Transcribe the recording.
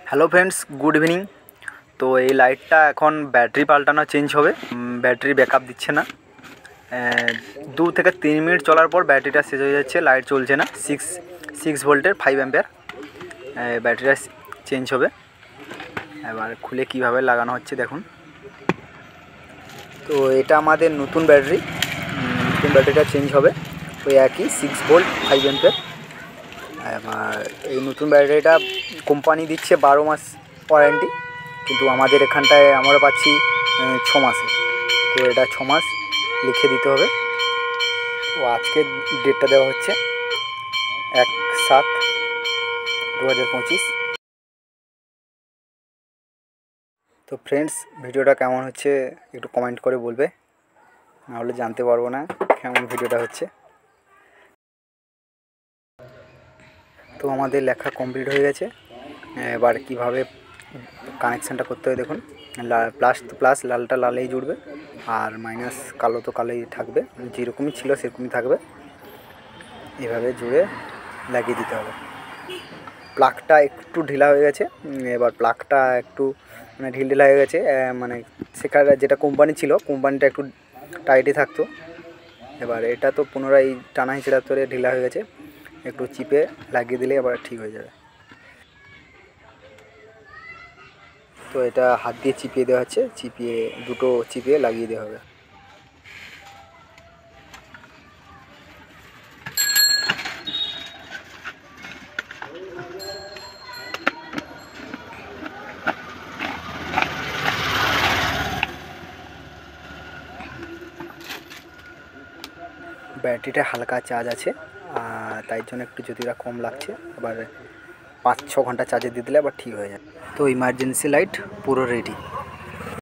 Hello friends, good evening. তো এই লাইটটা এখন ব্যাটারি পাল্টানো চেঞ্জ হবে। ব্যাটারি ব্যাকআপ দিচ্ছে না। 2 থেকে 3 মিনিট চলার পর ব্যাটারিটা শেষ হয়ে যাচ্ছে, লাইট চলছে না। 6 ভোল্টের 5 অ্যাম্পিয়ার ব্যাটারিটা চেঞ্জ হবে। এবার খুলে কিভাবে লাগানো হচ্ছে দেখুন। তো এটা আমাদের নতুন ব্যাটারিটা চেঞ্জ হবে। তো একই 6 ভোল্ট 5 অ্যাম্পিয়ার। এবার এই নতুন ব্যাটারিটা কোম্পানি দিচ্ছে 12 মাস ওয়ারেন্টি, কিন্তু আমাদের এখানটায় আমরা পাচ্ছি 6 মাসে। তো এটা 6 মাস লিখে দিতে হবে। তো আজকে ডেটটা দেওয়া হচ্ছে 1/7/2025। তো ফ্রেন্ডস, ভিডিওটা কেমন হচ্ছে একটু কমেন্ট করে বলবে, নাহলে জানতে পারবো না কেমন ভিডিওটা হচ্ছে। তো আমাদের লেখা কমপ্লিট হয়ে গেছে। এবার কিভাবে কানেকশানটা করতে হয় দেখুন। প্লাস তো প্লাস, লালটা লালেই জুড়বে, আর মাইনাস কালো তো কালোই থাকবে, যেরকমই ছিল সেরকমই থাকবে। এভাবে জুড়ে লাগিয়ে দিতে হবে। প্লাগটা একটু ঢিলা হয়ে গেছে, এবার প্লাগটা একটু ঢিলা হয়ে গেছে, মানে সেখানে যেটা কোম্পানি ছিল, কোম্পানিটা একটু টাইটই থাকতো। এবার এটা তো পুনরায় টানা হিঁচড়া করে ঢিলা হয়ে গেছে, একটু চিপে লাগিয়ে দিলে আবার ঠিক হয়ে যাবে। তো এটা হাত দিয়ে চিপিয়ে দেওয়া হচ্ছে, দুটো চিপিয়ে লাগিয়ে দেওয়া হবে। ব্যাটারিটা হালকা চার্জ আছে, তাই জন্য একটু যদিটা কম লাগছে। আবার 5-6 ঘন্টা চার্জে দিয়ে দিলে আবার ঠিক হয়ে যাবে। তো ইমার্জেন্সি লাইট পুরো রেডি।